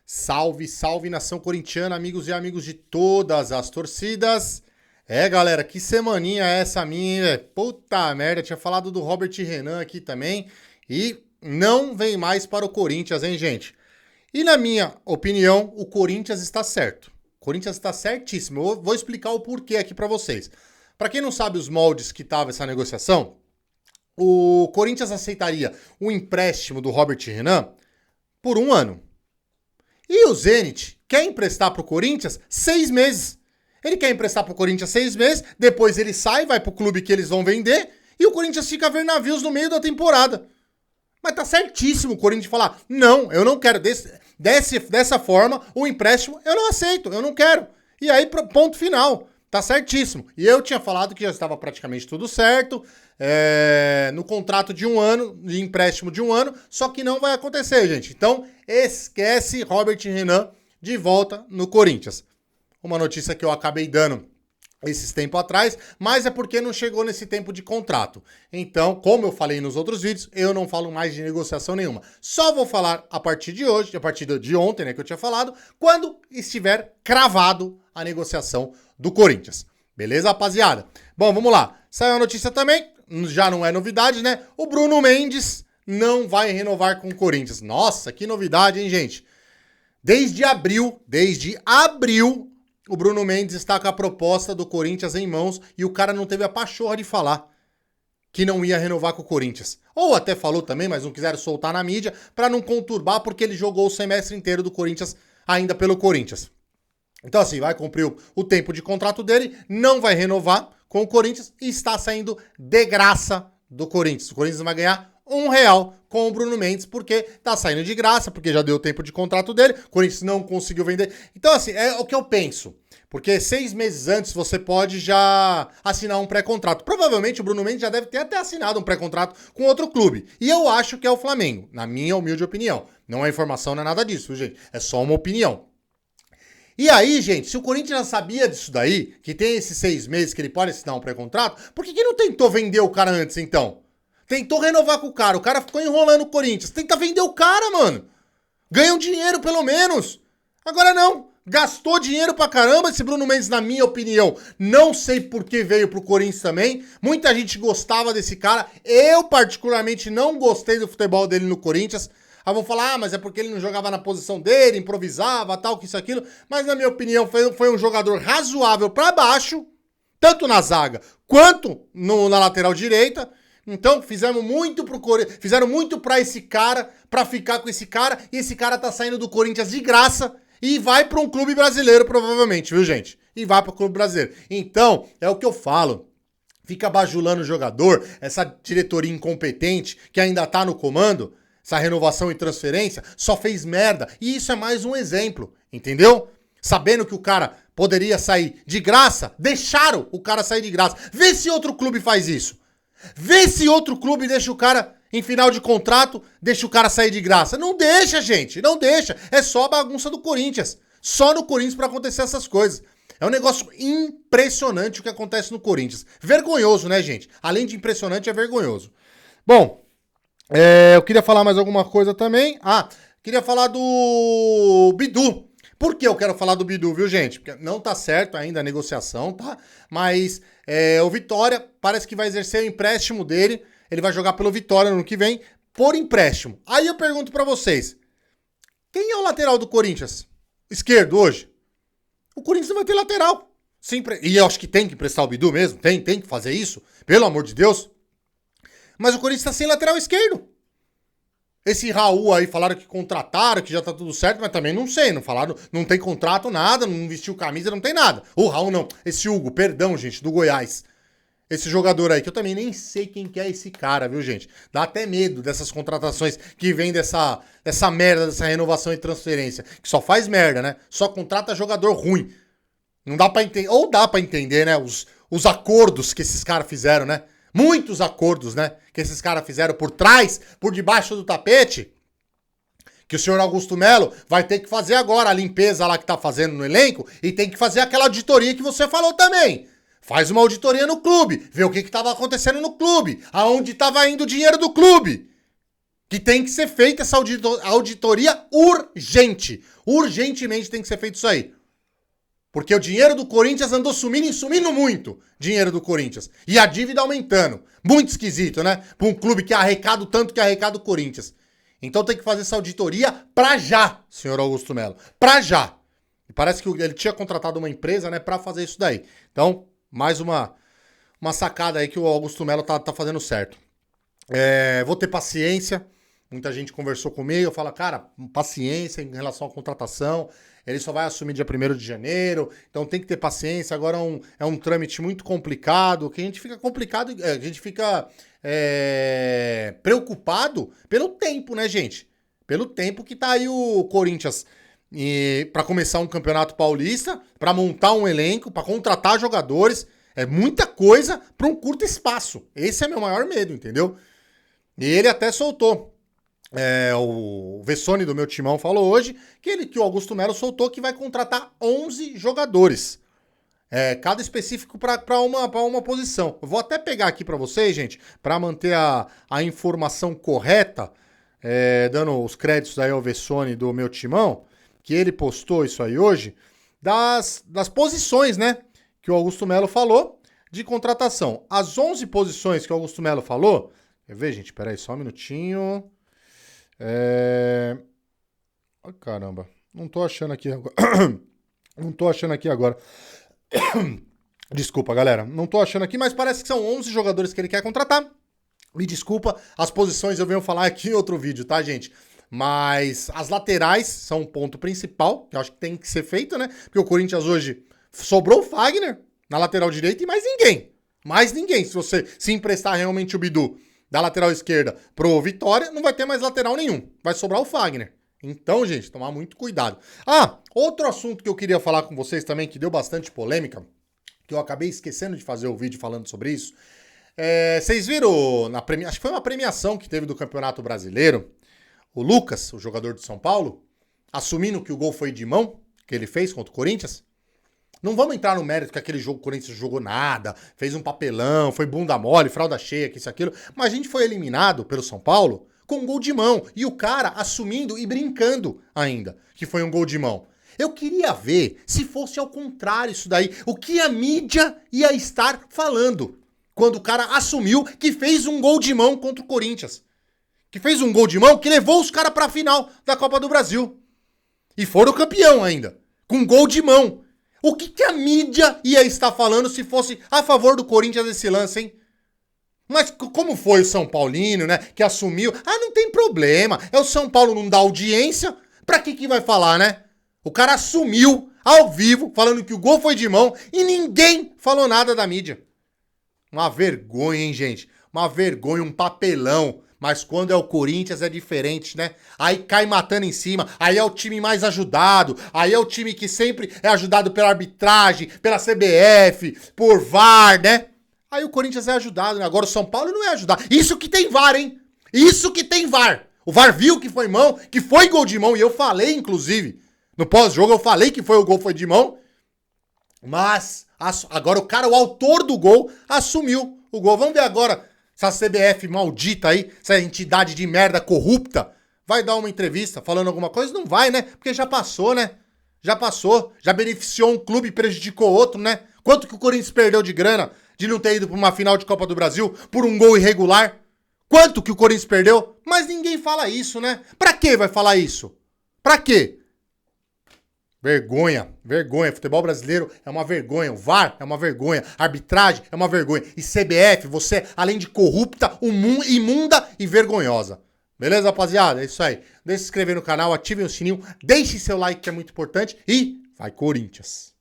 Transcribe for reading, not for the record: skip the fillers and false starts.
Salve, salve nação corintiana, amigos e amigos de todas as torcidas. Galera, que semaninha é essa minha? Puta merda, tinha falado do Robert Renan aqui também e não vem mais para o Corinthians, hein, gente? E na minha opinião, o Corinthians está certo. O Corinthians está certíssimo. Eu vou explicar o porquê aqui para vocês. Para quem não sabe os moldes que tava essa negociação, o Corinthians aceitaria o empréstimo do Robert Renan por 1 ano. E o Zenit quer emprestar pro Corinthians 6 meses. Ele quer emprestar pro Corinthians 6 meses, depois ele sai, vai pro clube que eles vão vender, e o Corinthians fica a ver navios no meio da temporada. Mas tá certíssimo o Corinthians falar, não, eu não quero dessa forma, o empréstimo eu não aceito, eu não quero. E aí, ponto final, tá certíssimo. E eu tinha falado que já estava praticamente tudo certo, no contrato de 1 ano, de empréstimo de 1 ano, só que não vai acontecer, gente. Então, esquece Robert Renan de volta no Corinthians. Uma notícia que eu acabei dando esses tempos atrás, mas é porque não chegou nesse tempo de contrato. Então, como eu falei nos outros vídeos, eu não falo mais de negociação nenhuma. Só vou falar a partir de hoje, a partir de ontem, né, que eu tinha falado, quando estiver cravado a negociação do Corinthians. Beleza, rapaziada? Bom, vamos lá. Saiu a notícia também, já não é novidade, né? O Bruno Mendes não vai renovar com o Corinthians. Nossa, que novidade, hein, gente? Desde abril, o Bruno Mendes está com a proposta do Corinthians em mãos e o cara não teve a pachorra de falar que não ia renovar com o Corinthians. Ou até falou também, mas não quiseram soltar na mídia para não conturbar porque ele jogou o semestre inteiro do Corinthians ainda pelo Corinthians. Então assim, vai cumprir o tempo de contrato dele, não vai renovar com o Corinthians e está saindo de graça do Corinthians. O Corinthians vai ganhar R$1 com o Bruno Mendes, porque tá saindo de graça, porque já deu o tempo de contrato dele, o Corinthians não conseguiu vender. Então, assim, é o que eu penso. Porque 6 meses antes você pode já assinar um pré-contrato. Provavelmente o Bruno Mendes já deve ter até assinado um pré-contrato com outro clube. E eu acho que é o Flamengo, na minha humilde opinião. Não é informação, não é nada disso, gente? É só uma opinião. E aí, gente, se o Corinthians já sabia disso daí, que tem esses 6 meses que ele pode assinar um pré-contrato, por que não tentou vender o cara antes, então? Tentou renovar com o cara ficou enrolando o Corinthians. Tenta vender o cara, mano. Ganha um dinheiro, pelo menos. Agora não. Gastou dinheiro pra caramba esse Bruno Mendes, na minha opinião. Não sei por que veio pro Corinthians também. Muita gente gostava desse cara. Eu, particularmente, não gostei do futebol dele no Corinthians. Aí vão falar, mas é porque ele não jogava na posição dele, improvisava, tal, que isso, aquilo. Mas, na minha opinião, foi um jogador razoável pra baixo, tanto na zaga quanto na lateral direita. Então, fizeram muito pra esse cara, pra ficar com esse cara, e esse cara tá saindo do Corinthians de graça e vai pra um clube brasileiro, provavelmente, viu, gente? E vai pro clube brasileiro. Então, é o que eu falo. Fica bajulando o jogador, essa diretoria incompetente que ainda tá no comando, essa renovação e transferência, só fez merda. E isso é mais um exemplo, entendeu? Sabendo que o cara poderia sair de graça, deixaram o cara sair de graça. Vê se outro clube faz isso. Vê se outro clube deixa o cara em final de contrato, deixa o cara sair de graça. Não deixa, gente, não deixa. É só a bagunça do Corinthians. Só no Corinthians pra acontecer essas coisas. É um negócio impressionante o que acontece no Corinthians. Vergonhoso, né, gente? Além de impressionante, é vergonhoso. Bom, eu queria falar mais alguma coisa também. Queria falar do Bidu. Por que eu quero falar do Bidu, viu, gente? Porque não tá certo ainda a negociação, tá? Mas o Vitória parece que vai exercer o empréstimo dele. Ele vai jogar pelo Vitória no ano que vem, por empréstimo. Aí eu pergunto pra vocês, quem é o lateral do Corinthians? Esquerdo hoje? O Corinthians não vai ter lateral. E eu acho que tem que emprestar o Bidu mesmo, tem que fazer isso, pelo amor de Deus. Mas o Corinthians tá sem lateral esquerdo. Esse Raul aí, falaram que contrataram, que já tá tudo certo, mas também não sei, não falaram, não tem contrato, nada, não vestiu camisa, não tem nada. O Raul não, esse Hugo, perdão, gente, do Goiás. Esse jogador aí, que eu também nem sei quem que é esse cara, viu, gente? Dá até medo dessas contratações que vem dessa merda, dessa renovação e transferência, que só faz merda, né? Só contrata jogador ruim. Não dá pra entender, ou dá pra entender, né, os acordos que esses caras fizeram, né? Muitos acordos, né, que esses caras fizeram por trás, por debaixo do tapete, que o senhor Augusto Melo vai ter que fazer agora a limpeza lá que tá fazendo no elenco e tem que fazer aquela auditoria que você falou também. Faz uma auditoria no clube, vê o que tava acontecendo no clube, aonde tava indo o dinheiro do clube. Que tem que ser feita essa auditoria urgente. Urgentemente tem que ser feito isso aí. Porque o dinheiro do Corinthians andou sumindo muito. Dinheiro do Corinthians. E a dívida aumentando. Muito esquisito, né? Para um clube que arrecada o tanto que arrecada o Corinthians. Então tem que fazer essa auditoria pra já, senhor Augusto Melo. Pra já. E parece que ele tinha contratado uma empresa, né, pra fazer isso daí. Então, mais uma sacada aí que o Augusto Melo tá fazendo certo. Vou ter paciência. Muita gente conversou comigo, fala, cara, paciência em relação à contratação, ele só vai assumir dia 1º de janeiro, então tem que ter paciência, agora é um trâmite muito complicado, que a gente fica preocupado pelo tempo, né, gente? Pelo tempo que tá aí o Corinthians para começar um campeonato paulista, para montar um elenco, para contratar jogadores, é muita coisa para um curto espaço. Esse é meu maior medo, entendeu? E ele até soltou. O Vessone do meu timão falou hoje que o Augusto Melo soltou que vai contratar 11 jogadores. Cada específico para uma posição. Eu vou até pegar aqui para vocês, gente, para manter a informação correta, dando os créditos aí ao Vessone do meu timão, que ele postou isso aí hoje, das posições, né, que o Augusto Melo falou de contratação. As 11 posições que o Augusto Melo falou, quer ver, gente? Peraí, só um minutinho. Caramba, não tô achando aqui agora. Não tô achando aqui agora. Desculpa, galera. Não tô achando aqui, mas parece que são 11 jogadores que ele quer contratar. Me desculpa, as posições eu venho falar aqui em outro vídeo, tá, gente? Mas as laterais são um ponto principal, que eu acho que tem que ser feito, né? Porque o Corinthians hoje sobrou o Fagner na lateral direita e mais ninguém. Mais ninguém. Se você se emprestar realmente o Bidu da lateral esquerda pro Vitória, não vai ter mais lateral nenhum. Vai sobrar o Fagner. Então, gente, tomar muito cuidado. Outro assunto que eu queria falar com vocês também, que deu bastante polêmica, que eu acabei esquecendo de fazer o vídeo falando sobre isso. Vocês viram, acho que foi uma premiação que teve do Campeonato Brasileiro, o Lucas, o jogador de São Paulo, assumindo que o gol foi de mão, que ele fez contra o Corinthians. Não vamos entrar no mérito que aquele jogo o Corinthians jogou nada, fez um papelão, foi bunda mole, fralda cheia, que isso, aquilo. Mas a gente foi eliminado pelo São Paulo com um gol de mão. E o cara assumindo e brincando ainda que foi um gol de mão. Eu queria ver se fosse ao contrário isso daí. O que a mídia ia estar falando quando o cara assumiu que fez um gol de mão contra o Corinthians. Que fez um gol de mão que levou os caras pra final da Copa do Brasil. E foram campeão ainda. Com um gol de mão. O que a mídia ia estar falando se fosse a favor do Corinthians esse lance, hein? Mas como foi o São Paulino, né? Que assumiu. Não tem problema. O São Paulo não dá audiência. Pra que vai falar, né? O cara assumiu ao vivo, falando que o gol foi de mão e ninguém falou nada da mídia. Uma vergonha, hein, gente? Uma vergonha, um papelão. Mas quando é o Corinthians é diferente, né? Aí cai matando em cima, aí é o time mais ajudado, aí é o time que sempre é ajudado pela arbitragem, pela CBF, por VAR, né? Aí o Corinthians é ajudado, né? Agora o São Paulo não é ajudado. Isso que tem VAR, hein? Isso que tem VAR. O VAR viu que foi mão, que foi gol de mão, e eu falei, inclusive, no pós-jogo eu falei que o gol foi de mão, mas agora o cara, o autor do gol, assumiu o gol. Vamos ver agora essa CBF maldita aí, essa entidade de merda corrupta, vai dar uma entrevista falando alguma coisa? Não vai, né? Porque já passou, né? Já passou. Já beneficiou um clube e prejudicou outro, né? Quanto que o Corinthians perdeu de grana de não ter ido pra uma final de Copa do Brasil por um gol irregular? Quanto que o Corinthians perdeu? Mas ninguém fala isso, né? Pra que vai falar isso? Pra quê? Vergonha, vergonha. Futebol brasileiro é uma vergonha. O VAR é uma vergonha. A arbitragem é uma vergonha. E CBF, você, além de corrupta, imunda e vergonhosa. Beleza, rapaziada? É isso aí. Deixe se inscrever no canal, ativem o sininho, deixe seu like que é muito importante e vai Corinthians!